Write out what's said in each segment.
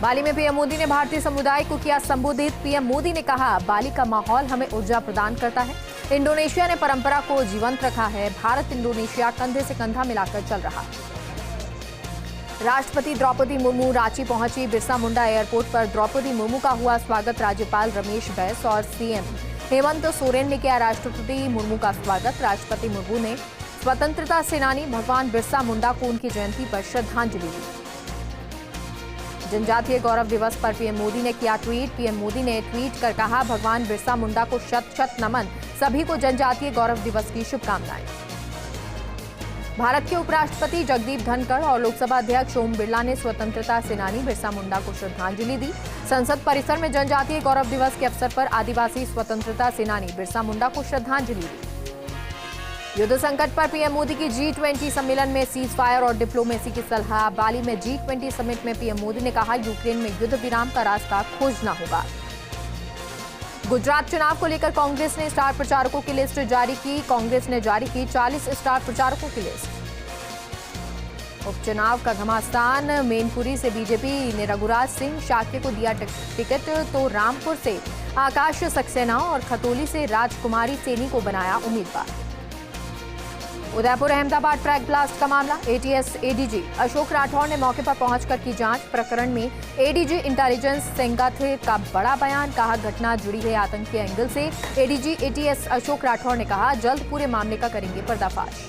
बाली में पीएम मोदी ने भारतीय समुदाय को किया संबोधित। पीएम मोदी ने कहा, बाली का माहौल हमें ऊर्जा प्रदान करता है। इंडोनेशिया ने परंपरा को जीवंत रखा है। भारत इंडोनेशिया कंधे से कंधा मिलाकर चल रहा है। राष्ट्रपति द्रौपदी मुर्मू रांची पहुंची। बिरसा मुंडा एयरपोर्ट पर द्रौपदी मुर्मू का हुआ स्वागत। राज्यपाल रमेश बैस और सीएम हेमंत सोरेन ने किया राष्ट्रपति मुर्मू का स्वागत। राष्ट्रपति मुर्मू ने स्वतंत्रता सेनानी भगवान बिरसा मुंडा को उनकी जयंती पर श्रद्धांजलि दी। जनजातीय गौरव दिवस पर पीएम मोदी ने किया ट्वीट। पीएम मोदी ने ट्वीट कर कहा, भगवान बिरसा मुंडा को शत शत नमन। सभी को जनजातीय गौरव दिवस की शुभकामनाएं। भारत के उपराष्ट्रपति जगदीप धनखड़ और लोकसभा अध्यक्ष ओम बिरला ने स्वतंत्रता सेनानी बिरसा मुंडा को श्रद्धांजलि दी। संसद परिसर में जनजातीय गौरव दिवस के अवसर पर आदिवासी स्वतंत्रता सेनानी बिरसा मुंडा को श्रद्धांजलि दी। युद्ध संकट पर पीएम मोदी की G20 सम्मेलन में सीज फायर और डिप्लोमेसी की सलाह। बाली में G20 समिट में पीएम मोदी ने कहा, यूक्रेन में युद्ध विराम का रास्ता खोजना होगा। गुजरात चुनाव को लेकर कांग्रेस ने स्टार प्रचारकों की लिस्ट जारी की। कांग्रेस ने जारी की 40 स्टार प्रचारकों की लिस्ट। उपचुनाव का घमासान। मैनपुरी से बीजेपी ने रघुराज सिंह शाक्य को दिया टिकट, तो रामपुर से आकाश सक्सेना और खतौली से राजकुमारी सैनी को बनाया उम्मीदवार। उदयपुर अहमदाबाद ट्रैक ब्लास्ट का मामला। एटीएस एडीजी अशोक राठौर ने मौके पर पहुंचकर की जांच। प्रकरण में एडीजी इंटेलिजेंस सेंगाथे का बड़ा बयान। कहा, घटना जुड़ी है आतंकी एंगल से। एडीजी एटीएस अशोक राठौर ने कहा, जल्द पूरे मामले का करेंगे पर्दाफाश।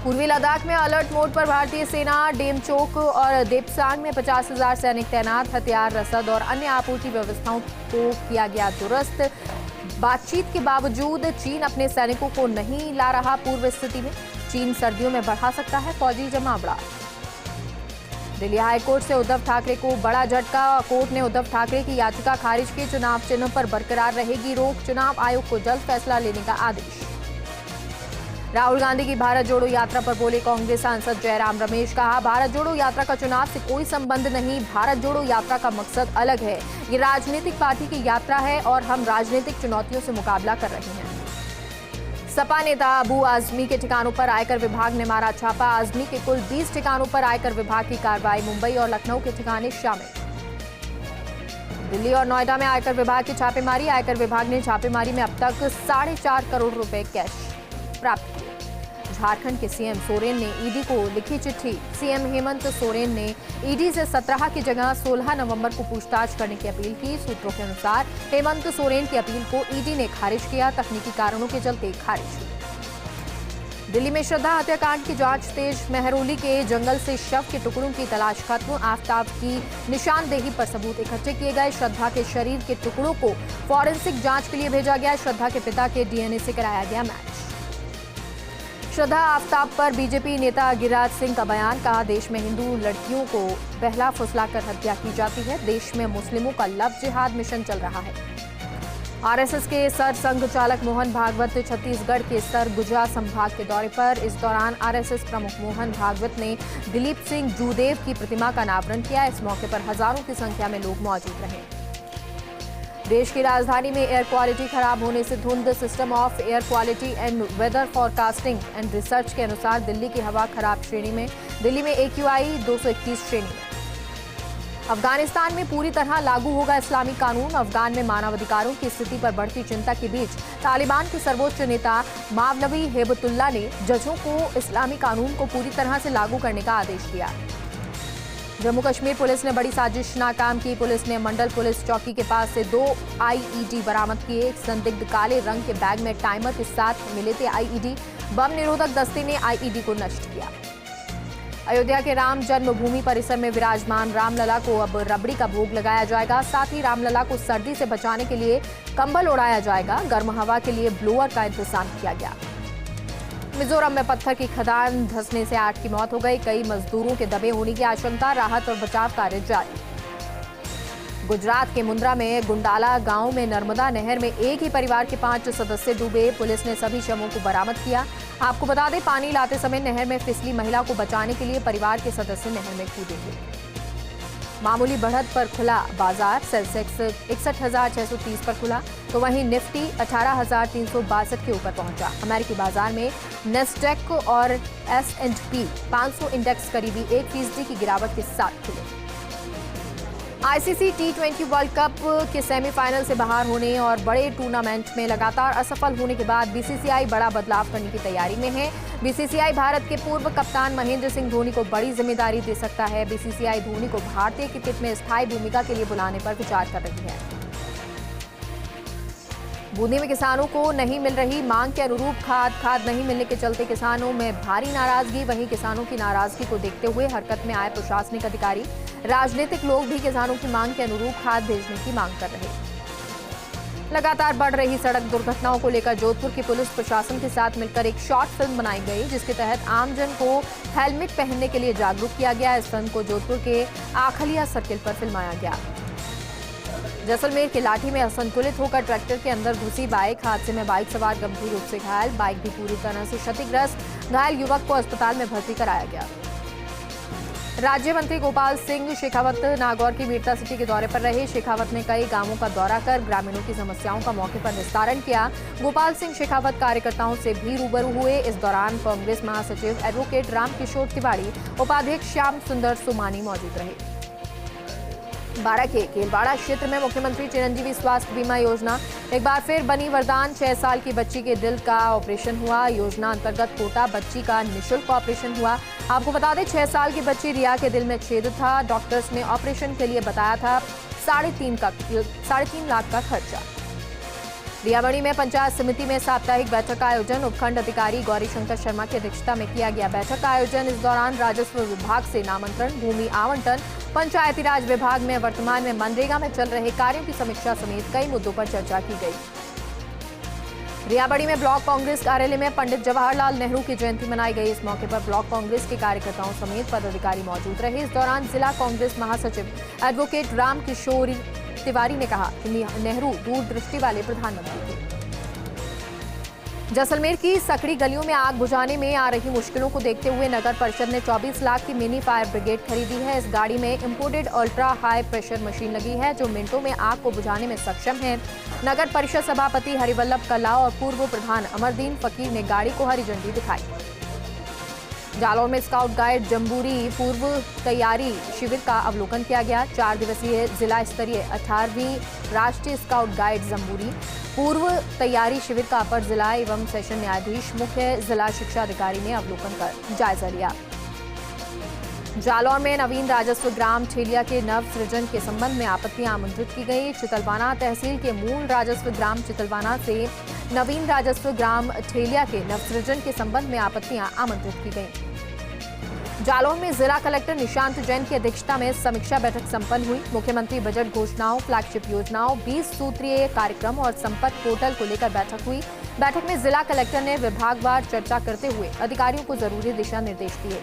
पूर्वी लद्दाख में अलर्ट मोड पर भारतीय सेना। डेमचोक और देपसांग में 50,000 सैनिक तैनात। हथियार, रसद और अन्य आपूर्ति व्यवस्थाओं को किया गया दुरुस्त। बातचीत के बावजूद चीन अपने सैनिकों को नहीं ला रहा पूर्व स्थिति में। चीन सर्दियों में बढ़ा सकता है फौजी जमावड़ा। दिल्ली हाईकोर्ट से उद्धव ठाकरे को बड़ा झटका। कोर्ट ने उद्धव ठाकरे की याचिका खारिज की। चुनाव चिन्ह पर बरकरार रहेगी रोक। चुनाव आयोग को जल्द फैसला लेने का आदेश। राहुल गांधी की भारत जोड़ो यात्रा पर बोले कांग्रेस सांसद जयराम रमेश। कहा, भारत जोड़ो यात्रा का चुनाव से कोई संबंध नहीं। भारत जोड़ो यात्रा का मकसद अलग है। ये राजनीतिक पार्टी की यात्रा है और हम राजनीतिक चुनौतियों से मुकाबला कर रहे हैं। सपा नेता अबू आजमी के ठिकानों पर आयकर विभाग ने मारा छापा। आजमी के कुल 20 ठिकानों पर आयकर विभाग की कार्रवाई। मुंबई और लखनऊ के ठिकाने शामिल। दिल्ली और नोएडा में आयकर विभाग की छापेमारी। आयकर विभाग ने छापेमारी में अब तक 4.5 करोड़ रुपए कैश प्राप्त किए। झारखंड के सीएम सोरेन ने ईडी को लिखी चिट्ठी। सीएम हेमंत सोरेन ने ईडी से 17 की जगह 16 नवंबर को पूछताछ करने की अपील की। सूत्रों के अनुसार हेमंत सोरेन की अपील को ईडी ने खारिज किया। तकनीकी कारणों के चलते खारिज हुई। दिल्ली में श्रद्धा हत्याकांड की जांच तेज। मेहरौली के जंगल से शव के टुकड़ों की तलाश खत्म। आफताब की निशानदेही पर सबूत इकट्ठे किए गए। श्रद्धा के शरीर के टुकड़ों को फॉरेंसिक जांच के लिए भेजा गया। श्रद्धा के पिता के डीएनए से कराया गया मैच। श्रद्धा आफताब पर बीजेपी नेता गिरिराज सिंह का बयान। कहा, देश में हिंदू लड़कियों को बहला फुसलाकर हत्या की जाती है। देश में मुस्लिमों का लव जिहाद मिशन चल रहा है। आरएसएस के सर संघ चालक मोहन भागवत छत्तीसगढ़ के सरगुजा संभाग के दौरे पर। इस दौरान आरएसएस प्रमुख मोहन भागवत ने दिलीप सिंह जूदेव की प्रतिमा का अनावरण किया। इस मौके पर हजारों की संख्या में लोग मौजूद रहे। देश की राजधानी में एयर क्वालिटी खराब होने से धुंध। System of air quality and weather forecasting and research के अनुसार दिल्ली की हवा खराब श्रेणी में। दिल्ली में AQI 221 श्रेणी में। अफगानिस्तान में पूरी तरह लागू होगा इस्लामी कानून। अफगान में मानवाधिकारों की स्थिति पर बढ़ती चिंता के बीच तालिबान के सर्वोच्च नेता मावलवी हेबतुल्ला ने जजों को इस्लामी कानून को पूरी तरह से लागू करने का आदेश दिया। जम्मू कश्मीर पुलिस ने बड़ी साजिश नाकाम की। पुलिस ने मंडल पुलिस चौकी के पास से 2 IED बरामद किए। एक संदिग्ध काले रंग के बैग में टाइमर के साथ मिले थे IED। बम निरोधक दस्ते ने IED को नष्ट किया। अयोध्या के राम जन्मभूमि परिसर में विराजमान रामलला को अब रबड़ी का भोग लगाया जाएगा। साथ ही रामलला को सर्दी से बचाने के लिए कंबल उड़ाया जाएगा। गर्म हवा के लिए ब्लोअर का इंतजाम किया गया। मिजोरम में पत्थर की खदान धंसने से 8 की मौत हो गई। कई मजदूरों के दबे होने की आशंका। राहत और बचाव कार्य जारी। गुजरात के मुंद्रा में गुंडाला गांव में नर्मदा नहर में एक ही परिवार के 5 सदस्य डूबे। पुलिस ने सभी शवों को बरामद किया। आपको बता दें, पानी लाते समय नहर में फिसली महिला को बचाने के लिए परिवार के सदस्य नहर में कूदे। मामूली बढ़त पर खुला बाजार। सेंसेक्स 61,630 पर खुला, तो वहीं निफ्टी 18,362 के ऊपर पहुंचा। अमेरिकी बाजार में नेस्डेक और S&P 500 इंडेक्स करीबी 1% की गिरावट के साथ खुले। आईसीसी T20 वर्ल्ड कप के सेमीफाइनल से बाहर होने और बड़े टूर्नामेंट में लगातार असफल होने के बाद बीसीसीआई बड़ा बदलाव करने की तैयारी में है। बीसीसीआई भारत के पूर्व कप्तान महेंद्र सिंह धोनी को बड़ी जिम्मेदारी दे सकता है। बीसीसीआई धोनी को भारतीय क्रिकेट में स्थायी भूमिका के लिए बुलाने पर विचार कर रही है। बूंदी में किसानों को नहीं मिल रही मांग के अनुरूप खाद नहीं मिलने के चलते किसानों में भारी नाराजगी। वहीं किसानों की नाराजगी को देखते हुए हरकत में आए प्रशासनिक अधिकारी, राजनीतिक लोग भी किसानों की मांग के अनुरूप खाद भेजने की मांग कर रहे हैं। लगातार बढ़ रही सड़क दुर्घटनाओं को लेकर जोधपुर की पुलिस प्रशासन के साथ मिलकर एक शॉर्ट फिल्म बनाई गई, जिसके तहत आमजन को हेलमेट पहनने के लिए जागरूक किया गया। इस फिल्म को जोधपुर के आखलिया सर्किल पर फिल्माया गया। जैसलमेर के लाठी में असंतुलित होकर ट्रैक्टर के अंदर घुसी बाइक, हादसे में बाइक सवार गंभीर रूप से घायल, बाइक भी पूरी तरह से क्षतिग्रस्त। घायल युवक को अस्पताल में भर्ती कराया गया। राज्य मंत्री गोपाल सिंह शेखावत नागौर की वीरता सिटी के दौरे पर रहे। शेखावत ने कई गांवों का दौरा कर ग्रामीणों की समस्याओं का मौके पर निस्तारण किया। गोपाल सिंह शेखावत कार्यकर्ताओं से भी रूबरू हुए। इस दौरान कांग्रेस महासचिव एडवोकेट रामकिशोर तिवारी, उपाध्यक्ष श्याम सुंदर सुमानी मौजूद रहे। बारा के केलवाड़ा क्षेत्र में मुख्यमंत्री चिरंजीवी स्वास्थ्य बीमा योजना एक बार फिर बनी वरदान। 6 साल की बच्ची के दिल का ऑपरेशन हुआ। योजना अंतर्गत कोटा बच्ची का निःशुल्क ऑपरेशन हुआ। आपको बता दें, 6 साल की बच्ची रिया के दिल में छेद था। डॉक्टर्स ने ऑपरेशन के लिए बताया था 3.5 लाख का खर्चा। रियाबड़ी में पंचायत समिति में साप्ताहिक बैठक का आयोजन उपखंड अधिकारी गौरीशंकर शर्मा की अध्यक्षता में किया गया। बैठक का आयोजन इस दौरान राजस्व विभाग से नामांतरण, भूमि आवंटन, पंचायती राज विभाग में वर्तमान में मनरेगा में चल रहे कार्यों की समीक्षा समेत कई मुद्दों पर चर्चा की गई। रियाबड़ी में ब्लॉक कांग्रेस कार्यालय में पंडित जवाहरलाल नेहरू की जयंती मनाई गई। इस मौके पर ब्लॉक कांग्रेस के कार्यकर्ताओं समेत पदाधिकारी मौजूद रहे। इस दौरान जिला कांग्रेस महासचिव एडवोकेट रामकिशोर तिवारी ने कहा कि नेहरू दूरदृष्टि वाले प्रधानमंत्री थे। जैसलमेर की सकड़ी गलियों में आग बुझाने में आ रही मुश्किलों को देखते हुए नगर परिषद ने 24 लाख की मिनी फायर ब्रिगेड खरीदी है। इस गाड़ी में imported ultra high pressure machine लगी है, जो मिनटों में आग को बुझाने में सक्षम है। नगर परिषद सभापति हरिवल्लभ कल्ला और पूर्व प्रधान अमरदीन फकीर ने गाड़ी को हरी झंडी दिखाई। जालौर में स्काउट गाइड जम्बूरी पूर्व तैयारी शिविर का अवलोकन किया गया। 4 दिवसीय जिला स्तरीय 18वीं राष्ट्रीय स्काउट गाइड जम्बूरी पूर्व तैयारी शिविर का अपर जिला एवं सेशन न्यायाधीश मुख्य जिला शिक्षा अधिकारी ने अवलोकन कर जायजा लिया। जालौर में नवीन राजस्व ग्राम ठेलिया के नव सृजन के संबंध में आपत्तियां आमंत्रित की गई। चितलवाना तहसील के मूल राजस्व ग्राम चितलवाना से नवीन राजस्व ग्राम ठेलिया के नव सृजन के संबंध में आपत्तियां आमंत्रित की गई। जालौर में जिला कलेक्टर निशांत जैन की अध्यक्षता में समीक्षा बैठक संपन्न हुई। मुख्यमंत्री बजट घोषणाओं, फ्लैगशिप योजनाओं, 20 सूत्रीय कार्यक्रम और संपत्ति पोर्टल को लेकर बैठक हुई। बैठक में जिला कलेक्टर ने विभागवार चर्चा करते हुए अधिकारियों को जरूरी दिशा निर्देश दिए।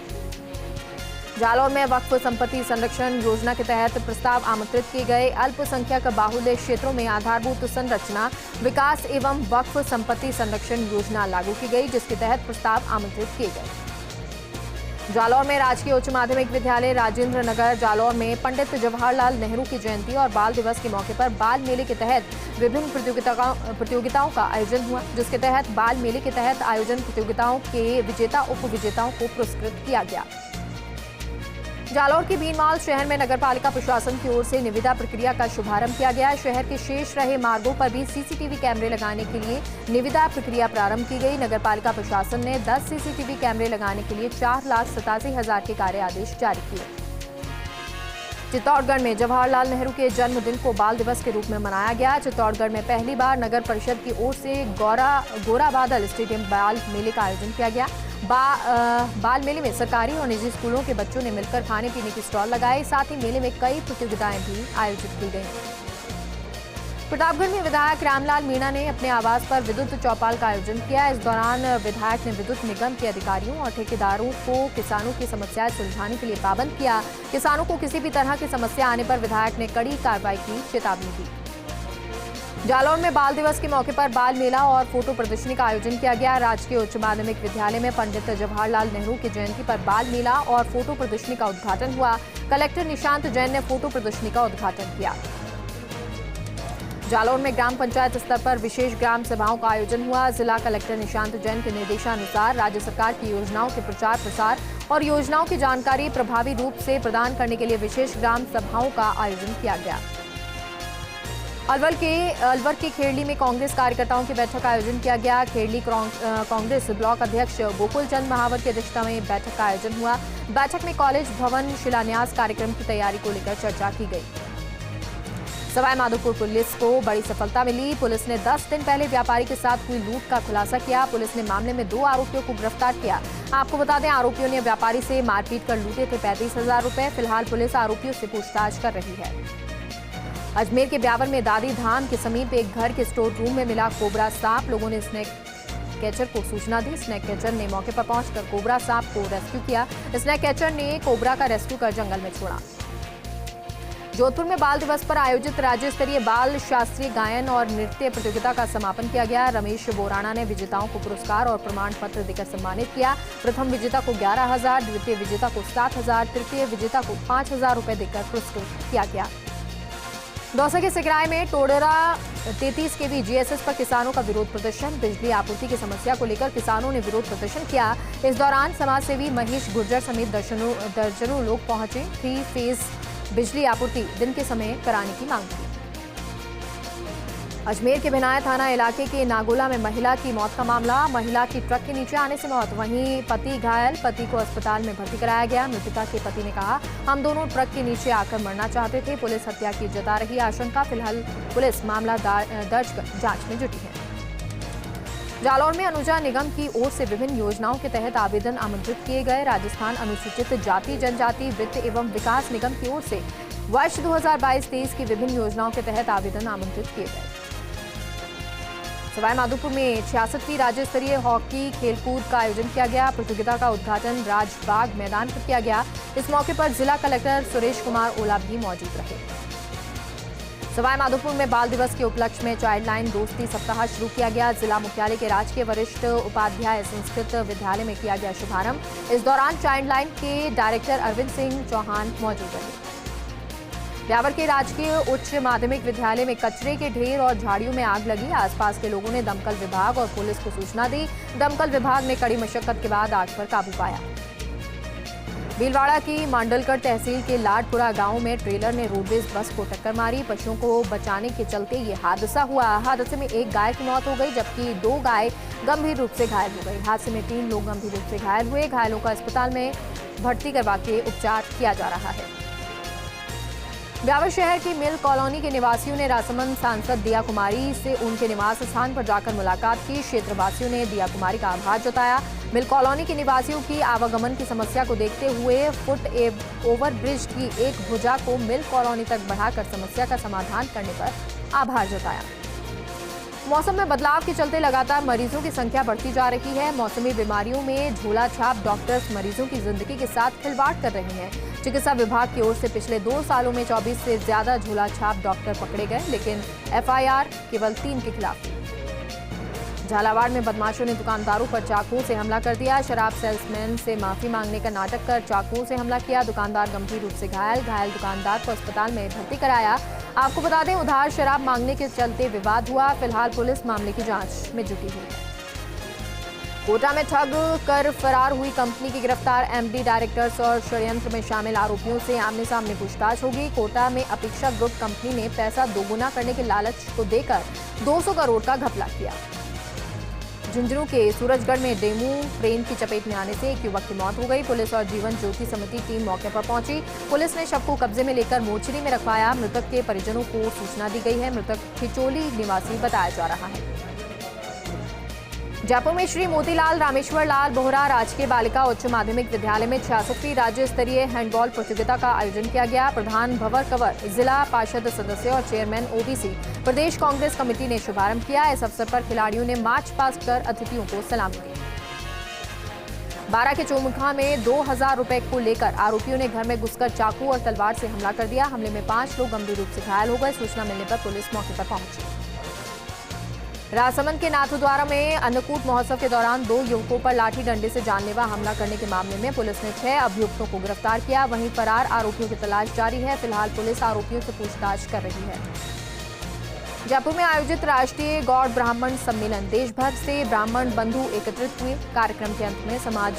जालौर में वक्फ संपत्ति संरक्षण योजना के तहत प्रस्ताव आमंत्रित किए गए। अल्पसंख्यक बाहुल्य क्षेत्रों में आधारभूत संरचना विकास एवं वक्फ संपत्ति संरक्षण योजना लागू की गई, जिसके तहत प्रस्ताव आमंत्रित किए गए। जालौर में राजकीय उच्च माध्यमिक विद्यालय राजेंद्र नगर जालौर में पंडित जवाहरलाल नेहरू की जयंती और बाल दिवस के मौके पर बाल मेले के तहत विभिन्न प्रतियोगिताओं का आयोजन हुआ, जिसके तहत बाल मेले के तहत आयोजन प्रतियोगिताओं के विजेता उप विजेताओं को पुरस्कृत किया गया। जालौर के बीनमाल शहर में नगरपालिका प्रशासन की ओर से निविदा प्रक्रिया का शुभारंभ किया गया। शहर के शेष रहे मार्गों पर भी सीसीटीवी कैमरे लगाने के लिए निविदा प्रक्रिया प्रारंभ की गई। नगरपालिका प्रशासन ने 10 सीसीटीवी कैमरे लगाने के लिए 4,87,000 के कार्य आदेश जारी किए। चित्तौड़गढ़ में जवाहरलाल नेहरू के जन्मदिन को बाल दिवस के रूप में मनाया गया। चित्तौड़गढ़ में पहली बार नगर परिषद की ओर से गोरा बादल स्टेडियम बाल मेले का आयोजन किया गया। बाल मेले में सरकारी और निजी स्कूलों के बच्चों ने मिलकर खाने पीने की स्टॉल लगाए। साथ ही मेले में कई प्रतियोगिताएं भी आयोजित की गईं। प्रतापगढ़ में विधायक रामलाल मीणा ने अपने आवास पर विद्युत चौपाल का आयोजन किया। इस दौरान विधायक ने विद्युत निगम के अधिकारियों और ठेकेदारों को किसानों की समस्याएं सुलझाने के लिए पाबंद किया। किसानों को किसी भी तरह की समस्या आने पर विधायक ने कड़ी कार्रवाई की चेतावनी दी। जालौर में बाल दिवस के मौके पर बाल मेला और फोटो प्रदर्शनी का आयोजन किया गया। राजकीय उच्च माध्यमिक विद्यालय में पंडित जवाहरलाल नेहरू की जयंती पर बाल मेला और फोटो प्रदर्शनी का उद्घाटन हुआ। कलेक्टर निशांत जैन ने फोटो प्रदर्शनी का उद्घाटन किया। जालौर में ग्राम पंचायत स्तर पर विशेष ग्राम सभाओं का आयोजन हुआ। जिला कलेक्टर निशांत जैन के निर्देशानुसार राज्य सरकार की योजनाओं के प्रचार प्रसार और योजनाओं की जानकारी प्रभावी रूप से प्रदान करने के लिए विशेष ग्राम सभाओं का आयोजन किया गया। अलवर के खेड़ली में कांग्रेस कार्यकर्ताओं की बैठक का आयोजन किया गया। खेड़ली कांग्रेस ब्लॉक अध्यक्ष गोकुल चंद महावर की अध्यक्षता में बैठक का आयोजन हुआ। बैठक में कॉलेज भवन शिलान्यास कार्यक्रम की तैयारी को लेकर चर्चा की गई। सवाई माधोपुर पुलिस को बड़ी सफलता मिली। पुलिस ने 10 दिन पहले व्यापारी के साथ हुई लूट का खुलासा किया। पुलिस ने मामले में 2 आरोपियों को गिरफ्तार किया। आपको बता दें, आरोपियों ने व्यापारी से मारपीट कर लूटे थे 35,000 रुपए। फिलहाल पुलिस आरोपियों से पूछताछ कर रही है। अजमेर के ब्यावर में दादी धाम के समीप एक घर के स्टोर रूम में मिला कोबरा सांप। लोगों ने स्नेक कैचर को सूचना दी। स्नेक कैचर ने मौके पर पहुंचकर कोबरा सांप को रेस्क्यू किया। स्नेक कैचर ने कोबरा का रेस्क्यू कर जंगल में छोड़ा। जोधपुर में बाल दिवस पर आयोजित राज्य स्तरीय बाल शास्त्रीय गायन और नृत्य प्रतियोगिता का समापन किया गया। रमेश बोराणा ने विजेताओं को पुरस्कार और प्रमाण पत्र देकर सम्मानित किया। प्रथम विजेता को 11,000, द्वितीय विजेता को 7,000, तृतीय विजेता को 5,000 रुपए देकर पुरस्कृत किया गया। दौसा के सिकराय में टोडरा 33 केवी जीएसएस पर किसानों का विरोध प्रदर्शन। बिजली आपूर्ति की समस्या को लेकर किसानों ने विरोध प्रदर्शन किया। इस दौरान समाजसेवी महेश गुर्जर समेत दर्जनों लोग पहुंचे। 3 फेज बिजली आपूर्ति दिन के समय कराने की मांग की। अजमेर के बिनाया थाना इलाके के नागोला में महिला की मौत का मामला। महिला की ट्रक के नीचे आने से मौत, वहीं पति घायल। पति को अस्पताल में भर्ती कराया गया। मृतका के पति ने कहा, हम दोनों ट्रक के नीचे आकर मरना चाहते थे। पुलिस हत्या की जता रही आशंका। फिलहाल पुलिस मामला दर्ज कर जांच में जुटी है। जालौर में अनुजा निगम की ओर से विभिन्न योजनाओं के तहत आवेदन आमंत्रित किए गए। राजस्थान अनुसूचित जाति जनजाति वित्त एवं विकास निगम की ओर से वर्ष 2022-23 की विभिन्न योजनाओं के तहत आवेदन आमंत्रित किए गए। सवाई माधोपुर में 66वीं राज्य स्तरीय हॉकी खेलकूद का आयोजन किया गया। प्रतियोगिता का उद्घाटन राजबाग मैदान पर किया गया। इस मौके पर जिला कलेक्टर सुरेश कुमार ओला भी मौजूद रहे। सवाई माधोपुर में बाल दिवस के उपलक्ष्य में चाइल्ड लाइन दोस्ती सप्ताह शुरू किया गया। जिला मुख्यालय के राजकीय वरिष्ठ उपाध्याय संस्कृत विद्यालय में किया गया शुभारंभ। इस दौरान चाइल्ड लाइन के डायरेक्टर अरविंद सिंह चौहान मौजूद रहे। ब्यावर के राजकीय उच्च माध्यमिक विद्यालय में कचरे के ढेर और झाड़ियों में आग लगी। आसपास के लोगों ने दमकल विभाग और पुलिस को सूचना दी। दमकल विभाग ने कड़ी मशक्कत के बाद आग पर काबू पाया। भीलवाड़ा की मांडलगढ़ तहसील के लाडपुरा गांव में ट्रेलर ने रोडवेज बस को टक्कर मारी। पशुओं को बचाने के चलते ये हादसा हुआ। हादसे में एक गाय की मौत हो गई, जबकि 2 गाय गंभीर रूप से घायल हो गई। हादसे में 3 लोग गंभीर रूप से घायल हुए। घायलों का अस्पताल में भर्ती करवा के उपचार किया जा रहा है। ब्यावर शहर की मिल कॉलोनी के निवासियों ने राजसमंद सांसद दिया कुमारी से उनके निवास स्थान पर जाकर मुलाकात की। क्षेत्रवासियों ने दिया कुमारी का आभार जताया। मिल कॉलोनी के निवासियों की आवागमन की समस्या को देखते हुए फुट ओवर ब्रिज की एक भुजा को मिल कॉलोनी तक बढ़ाकर समस्या का समाधान करने पर आभार जताया। मौसम में बदलाव के चलते लगातार मरीजों की संख्या बढ़ती जा रही है। मौसमी बीमारियों में झोला छाप डॉक्टर्स मरीजों की जिंदगी के साथ खिलवाड़ कर रहे हैं। चिकित्सा विभाग की ओर से पिछले 2 सालों में 24 से ज्यादा झोला छाप डॉक्टर पकड़े गए, लेकिन एफआईआर केवल 3 के खिलाफ थी। झालावाड़ में बदमाशों ने दुकानदारों पर चाकू से हमला कर दिया। शराब सेल्समैन से माफी मांगने का नाटक कर चाकू से हमला किया। दुकानदार गंभीर रूप से घायल दुकानदार को अस्पताल में भर्ती कराया। आपको बता दें, उधार शराब मांगने के चलते विवाद हुआ। फिलहाल पुलिस मामले की जांच में जुटी हुई है। कोटा में ठग कर फरार हुई कंपनी की गिरफ्तार एमडी डायरेक्टर्स और षड्यंत्र में शामिल आरोपियों से आमने सामने पूछताछ होगी। कोटा में अपेक्षा ग्रुप कंपनी ने पैसा दोगुना करने के लालच को देकर 200 करोड़ का घपला किया। झुंझुनू के सूरजगढ़ में डेमू ट्रेन की चपेट में आने से एक युवक की मौत हो गई। पुलिस और जीवन ज्योति समिति टीम मौके पर पहुंची। पुलिस ने शव को कब्जे में लेकर मोर्चरी में रखवाया। मृतक के परिजनों को सूचना दी गई है। मृतक खिचोली निवासी बताया जा रहा है। जयपुर में श्री मोतीलाल रामेश्वर लाल बोहरा राजकीय बालिका उच्च माध्यमिक विद्यालय में 66वीं राज्य स्तरीय हैंडबॉल प्रतियोगिता का आयोजन किया गया। प्रधान भंवर कंवर, जिला पार्षद सदस्य और चेयरमैन ओबीसी प्रदेश कांग्रेस कमेटी ने शुभारंभ किया। इस अवसर पर खिलाड़ियों ने मार्च पास्ट कर अतिथियों को सलामी दी। बारा के चौमुखा में 2000 रुपए को लेकर आरोपियों ने घर में घुसकर चाकू और तलवार से हमला कर दिया। हमले में 5 लोग गंभीर रूप से घायल हो गए। सूचना मिलने पर पुलिस मौके पर पहुंची। राजसमंद के नाथद्वारा में अन्नकूट महोत्सव के दौरान 2 युवकों पर लाठी डंडे से जानलेवा हमला करने के मामले में पुलिस ने 6 अभियुक्तों को गिरफ्तार किया। वहीं फरार आरोपियों की तलाश जारी है। फिलहाल पुलिस आरोपियों से पूछताछ कर रही है। जयपुर में आयोजित राष्ट्रीय गौड़ ब्राह्मण सम्मेलन, देश भर से ब्राह्मण बंधु एकत्रित हुए। कार्यक्रम के अंत में समाज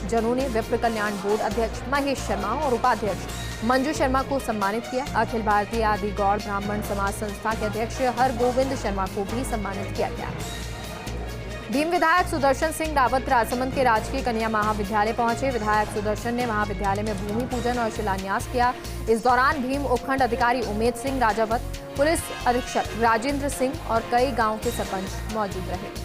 जनों ने विप्र कल्याण बोर्ड अध्यक्ष महेश शर्मा और उपाध्यक्ष मंजू शर्मा को सम्मानित किया। अखिल भारतीय आदि गौड़ ब्राह्मण समाज संस्था के अध्यक्ष हरगोविंद शर्मा को भी सम्मानित किया गया। भीम विधायक सुदर्शन सिंह रावत राजसमंद के राजकीय कन्या महाविद्यालय पहुंचे। विधायक सुदर्शन ने महाविद्यालय में भूमि पूजन और शिलान्यास किया। इस दौरान भीम उपखंड अधिकारी उमेद सिंह राजावत, पुलिस अधीक्षक राजेंद्र सिंह और कई गांवों के सरपंच मौजूद रहे।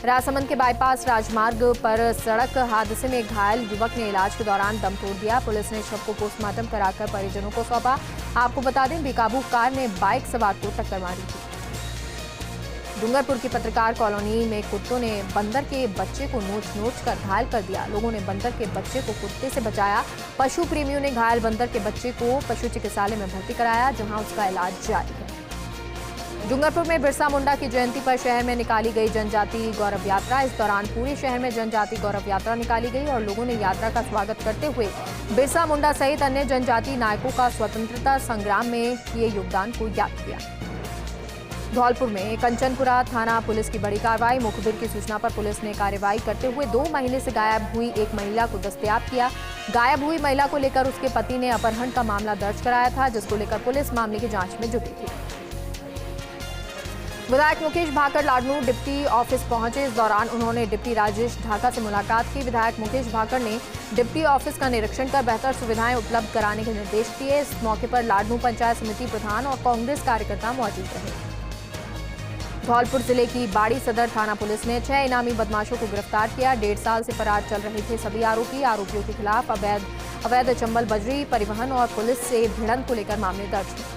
राजसमंद के बाईपास राजमार्ग पर सड़क हादसे में घायल युवक ने इलाज के दौरान दम तोड़ दिया। पुलिस ने शव को पोस्टमार्टम कराकर परिजनों को सौंपा। आपको बता दें, बेकाबू कार ने बाइक सवार को टक्कर मारी थी। डूंगरपुर की पत्रकार कॉलोनी में कुत्तों ने बंदर के बच्चे को नोच कर घायल कर दिया। लोगों ने बंदर के बच्चे को कुत्ते से बचाया। पशु प्रेमियों ने घायल बंदर के बच्चे को पशु चिकित्सालय में भर्ती कराया, जहां उसका इलाज जारी है। डूंगरपुर में बिरसा मुंडा की जयंती पर शहर में निकाली गई जनजाति गौरव यात्रा। इस दौरान पूरे शहर में जनजाति गौरव यात्रा निकाली गई और लोगों ने यात्रा का स्वागत करते हुए बिरसा मुंडा सहित अन्य जनजाति नायकों का स्वतंत्रता संग्राम में किए योगदान को याद किया। धौलपुर में कंचनपुरा थाना पुलिस की बड़ी कार्रवाई। मुखबिर की सूचना पर पुलिस ने कार्रवाई करते हुए 2 महीने से गायब हुई एक महिला को दस्तयाब किया। गायब हुई महिला को लेकर उसके पति ने अपहरण का मामला दर्ज कराया था, जिसको लेकर पुलिस मामले की जांच में जुटी थी। विधायक मुकेश भाकर लाडनू डिप्टी ऑफिस पहुंचे। इस दौरान उन्होंने डिप्टी राजेश ढाका से मुलाकात की। विधायक मुकेश भाकर ने डिप्टी ऑफिस का निरीक्षण कर बेहतर सुविधाएं उपलब्ध कराने के निर्देश दिए। इस मौके पर लाडनू पंचायत समिति प्रधान और कांग्रेस कार्यकर्ता मौजूद रहे। धौलपुर जिले की बाड़ी सदर थाना पुलिस ने 6 इनामी बदमाशों को गिरफ्तार किया। 1.5 साल से फरार चल रहे थे सभी आरोपियों के खिलाफ अवैध चंबल बजरी परिवहन और पुलिस से भिड़ंत को लेकर मामले दर्ज हैं।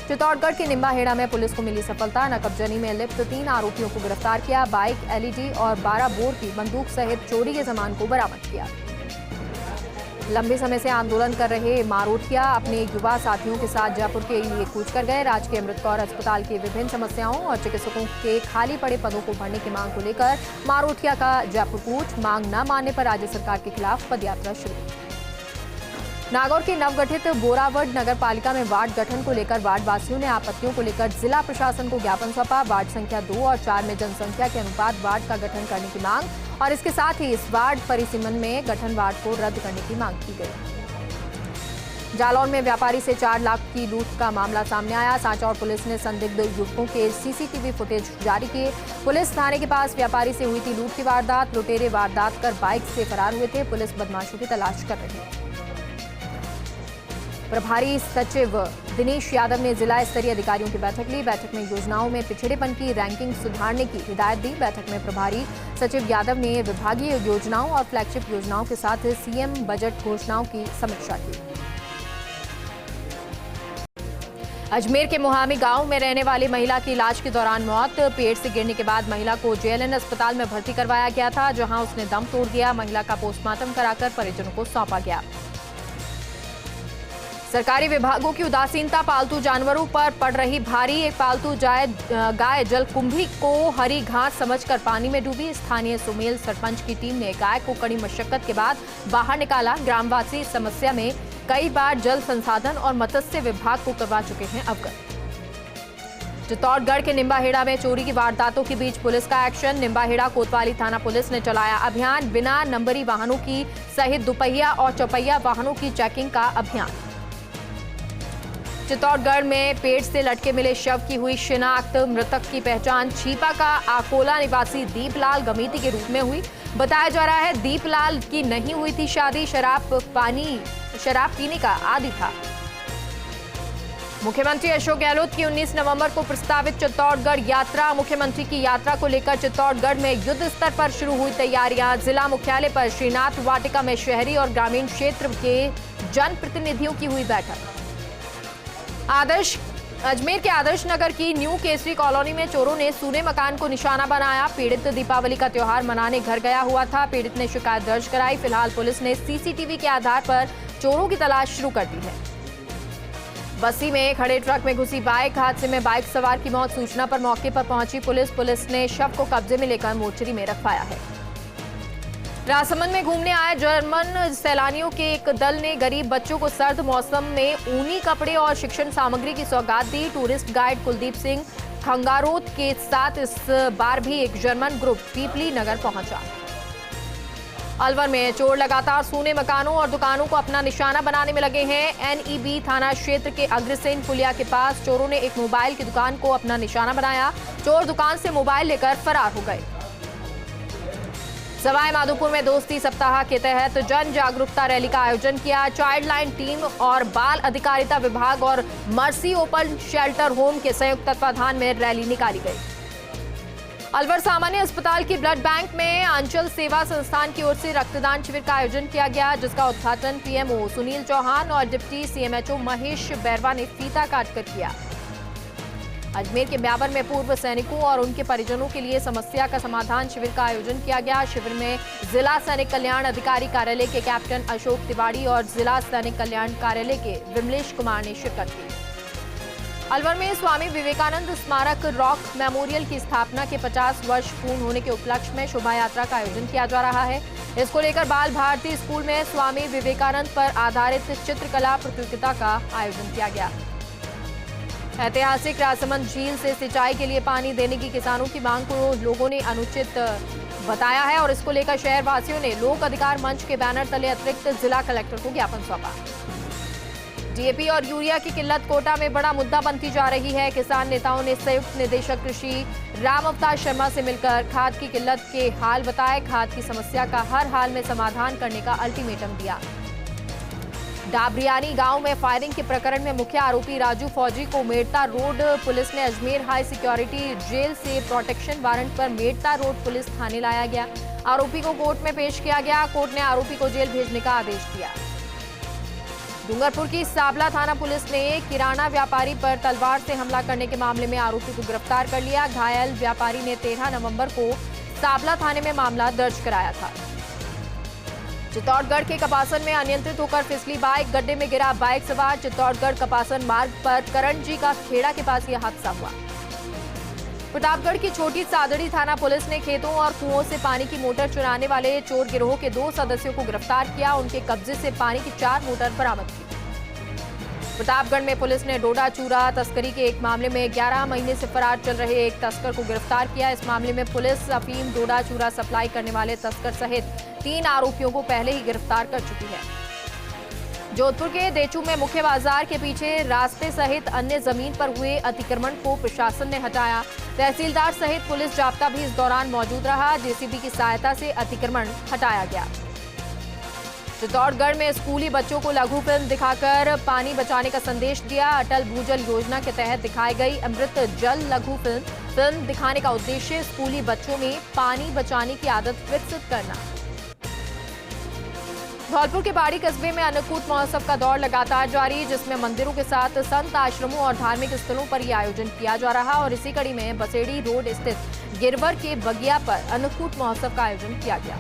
चित्तौड़गढ़ के निम्बाहेड़ा में पुलिस को मिली सफलता। नकबजनी में लिप्त 3 आरोपियों को गिरफ्तार किया। बाइक, एलईडी और 12 बोर की बंदूक सहित चोरी के सामान को बरामद किया। लंबे समय से आंदोलन कर रहे मारोठिया अपने युवा साथियों के साथ जयपुर के लिए कूच कर गए। राजकीय अमृत कौर अस्पताल की विभिन्न समस्याओं और चिकित्सकों के खाली पड़े पदों को भरने की मांग को लेकर मारोठिया का जयपुर कूच। मांग न मानने पर राज्य सरकार के खिलाफ पदयात्रा शुरू। नागौर के नवगठित बोरावड नगर पालिका में वार्ड गठन को लेकर वार्ड वासियों ने आपत्तियों को लेकर जिला प्रशासन को ज्ञापन सौंपा। वार्ड संख्या 2 और 4 में जनसंख्या के अनुपात वार्ड का गठन करने की मांग और इसके साथ ही इस वार्ड परिसीमन में गठन वार्ड को रद्द करने की मांग की गई। जालौन में व्यापारी से 4 लाख की लूट का मामला सामने आया। सांचौर पुलिस ने संदिग्ध युवकों के सीसीटीवी फुटेज जारी किए। पुलिस थाने के पास व्यापारी से हुई थी लूट की वारदात। लुटेरे वारदात कर बाइक से फरार हुए थे। पुलिस बदमाशों की तलाश कर रही है। प्रभारी सचिव दिनेश यादव ने जिला स्तरीय अधिकारियों की बैठक ली। बैठक में योजनाओं में पिछड़ेपन की रैंकिंग सुधारने की हिदायत दी। बैठक में प्रभारी सचिव यादव ने विभागीय योजनाओं और फ्लैगशिप योजनाओं के साथ सीएम बजट घोषणाओं की समीक्षा की। अजमेर के मुहामी गांव में रहने वाली महिला की इलाज के दौरान मौत। पेड़ से गिरने के बाद महिला को जेएलएन अस्पताल में भर्ती करवाया गया था, जहां उसने दम तोड़ दिया। महिला का पोस्टमार्टम कराकर परिजनों को सौंपा गया। सरकारी विभागों की उदासीनता पालतू जानवरों पर पड़ रही भारी। एक पालतू गाय जलकुंभी को हरी घास समझकर पानी में डूबी। स्थानीय सुमेल सरपंच की टीम ने गाय को कड़ी मशक्कत के बाद बाहर निकाला। ग्रामवासी इस समस्या में कई बार जल संसाधन और मत्स्य विभाग को करवा चुके हैं अवगत। चित्तौड़गढ़ के निम्बाहेड़ा में चोरी की वारदातों के बीच पुलिस का एक्शन। निम्बाहेड़ा कोतवाली थाना पुलिस ने चलाया अभियान। बिना नंबरी वाहनों की सहित दुपहिया और चौपहिया वाहनों की चेकिंग का अभियान। चित्तौड़गढ़ में पेड़ से लटके मिले शव की हुई शिनाख्त। मृतक की पहचान छीपा का आकोला निवासी दीपलाल गमीती के रूप में हुई। बताया जा रहा है दीपलाल की नहीं हुई थी शादी। शराब पीने का आदी था। मुख्यमंत्री अशोक गहलोत की 19 नवंबर को प्रस्तावित चित्तौड़गढ़ यात्रा। मुख्यमंत्री की यात्रा को लेकर चित्तौड़गढ़ में युद्ध स्तर पर शुरू हुई तैयारियां। जिला मुख्यालय पर श्रीनाथ वाटिका में शहरी और ग्रामीण क्षेत्र के जनप्रतिनिधियों की हुई बैठक। अजमेर के आदर्श नगर की न्यू केसरी कॉलोनी में चोरों ने सूने मकान को निशाना बनाया। पीड़ित दीपावली का त्योहार मनाने घर गया हुआ था। पीड़ित ने शिकायत दर्ज कराई। फिलहाल पुलिस ने सीसीटीवी के आधार पर चोरों की तलाश शुरू कर दी है। बस्सी में खड़े ट्रक में घुसी बाइक। हादसे में बाइक सवार की मौत। सूचना पर मौके पर पहुंची पुलिस ने शव को कब्जे में लेकर मोर्चरी में रखवाया है। राजसमंद में घूमने आए जर्मन सैलानियों के एक दल ने गरीब बच्चों को सर्द मौसम में ऊनी कपड़े और शिक्षण सामग्री की सौगात दी। टूरिस्ट गाइड कुलदीप सिंह खंगारोत के साथ इस बार भी एक जर्मन ग्रुप पीपली नगर पहुंचा। अलवर में चोर लगातार सूने मकानों और दुकानों को अपना निशाना बनाने में लगे हैं। एनईबी थाना क्षेत्र के अग्रसेन पुलिया के पास चोरों ने एक मोबाइल की दुकान को अपना निशाना बनाया। चोर दुकान से मोबाइल लेकर फरार हो गए। सवाई माधोपुर में दोस्ती सप्ताह के तहत जन जागरूकता रैली का आयोजन किया। चाइल्ड लाइन टीम और बाल अधिकारिता विभाग और मर्सी ओपन शेल्टर होम के संयुक्त तत्वाधान में रैली निकाली गई। अलवर सामान्य अस्पताल की ब्लड बैंक में अंचल सेवा संस्थान की ओर से रक्तदान शिविर का आयोजन किया गया, जिसका उद्घाटन पीएमओ सुनील चौहान और डिप्टी सीएमएचओ महेश बैरवा ने फीता काटकर किया। अजमेर के ब्यावर में पूर्व सैनिकों और उनके परिजनों के लिए समस्या का समाधान शिविर का आयोजन किया गया। शिविर में जिला सैनिक कल्याण अधिकारी कार्यालय के कैप्टन अशोक तिवारी और जिला सैनिक कल्याण कार्यालय के विमलेश कुमार ने शिरकत की। अलवर में स्वामी विवेकानंद स्मारक रॉक मेमोरियल की स्थापना के 50 वर्ष पूर्ण होने के उपलक्ष्य में शोभा यात्रा का आयोजन किया जा रहा है। इसको लेकर बाल भारती स्कूल में स्वामी विवेकानंद पर आधारित चित्रकला प्रतियोगिता का आयोजन किया गया। ऐतिहासिक राजसमंद झील से सिंचाई के लिए पानी देने की किसानों की मांग को लोगों ने अनुचित बताया है और इसको लेकर शहर वासियों ने लोक अधिकार मंच के बैनर तले अतिरिक्त जिला कलेक्टर को ज्ञापन सौंपा। डीएपी और यूरिया की किल्लत कोटा में बड़ा मुद्दा बनती जा रही है। किसान नेताओं ने संयुक्त निदेशक कृषि राम अवतार शर्मा से मिलकर खाद की किल्लत के हाल बताए। खाद की समस्या का हर हाल में समाधान करने का अल्टीमेटम दिया। डाबरियानी गांव में फायरिंग के प्रकरण में मुख्य आरोपी राजू फौजी को मेड़ता रोड पुलिस ने अजमेर हाई सिक्योरिटी जेल से प्रोटेक्शन वारंट पर मेड़ता रोड पुलिस थाने लाया गया। आरोपी को कोर्ट में पेश किया गया। कोर्ट ने आरोपी को जेल भेजने का आदेश दिया। डूंगरपुर की साबला थाना पुलिस ने किराना व्यापारी पर तलवार से हमला करने के मामले में आरोपी को गिरफ्तार कर लिया। घायल व्यापारी ने 13 नवंबर को साबला थाने में मामला दर्ज कराया था। चित्तौड़गढ़ के कपासन में अनियंत्रित होकर फिसली बाइक, गड्ढे में गिरा बाइक सवार। चित्तौड़गढ़ कपासन मार्ग पर करणजी का खेड़ा के पास यह हादसा हुआ। प्रतापगढ़ की छोटी सादड़ी थाना पुलिस ने खेतों और कुओं से पानी की मोटर चुराने वाले चोर गिरोह के 2 सदस्यों को गिरफ्तार किया। उनके कब्जे से पानी की 4 मोटर बरामद की। प्रतापगढ़ में पुलिस ने डोडा चूरा तस्करी के एक मामले में 11 महीने से फरार चल रहे एक तस्कर को गिरफ्तार किया। इस मामले में पुलिस अफीम डोडा चूरा सप्लाई करने वाले तस्कर सहित 3 आरोपियों को पहले ही गिरफ्तार कर चुकी है। जोधपुर के देचू में मुख्य बाजार के पीछे रास्ते सहित अन्य जमीन पर हुए अतिक्रमण को प्रशासन ने हटाया। तहसीलदार सहित पुलिस जाब्ता भी इस दौरान मौजूद रहा। जेसीबी की सहायता से अतिक्रमण हटाया गया। चित्तौड़गढ़ में स्कूली बच्चों को लघु फिल्म दिखाकर पानी बचाने का संदेश दिया। अटल भूजल योजना के तहत दिखाई गई अमृत जल लघु फिल्म दिखाने का उद्देश्य स्कूली बच्चों में पानी बचाने की आदत विकसित करना। धौलपुर के बाड़ी कस्बे में अन्नकूट महोत्सव का दौर लगातार जारी, जिसमें मंदिरों के साथ संत आश्रमों और धार्मिक स्थलों पर यह आयोजन किया जा रहा। और इसी कड़ी में बसेड़ी रोड स्थित गिरवर के बगिया पर अन्नकूट महोत्सव का आयोजन किया गया।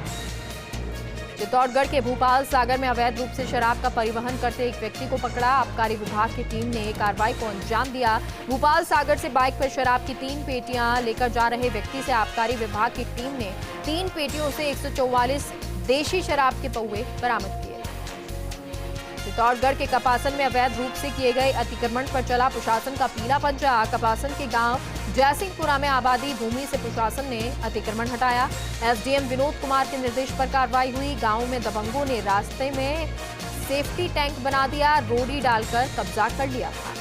चित्तौड़गढ़ के भूपाल सागर में अवैध रूप से शराब का परिवहन करते एक व्यक्ति को पकड़ा। आबकारी विभाग की टीम ने कार्रवाई को अंजाम दिया। भूपाल सागर से बाइक पर शराब की 3 पेटियां लेकर जा रहे व्यक्ति से आबकारी विभाग की टीम ने 3 पेटियों से 144 देशी शराब के पौवे बरामद किए। चित्तौड़गढ़ के कपासन में अवैध रूप से किए गए अतिक्रमण पर चला प्रशासन का पीला पंजा। कपासन के गांव जयसिंहपुरा में आबादी भूमि से प्रशासन ने अतिक्रमण हटाया। एसडीएम विनोद कुमार के निर्देश पर कार्रवाई हुई। गांव में दबंगों ने रास्ते में सेफ्टी टैंक बना दिया, रोड़ी डालकर कब्जा कर लिया था।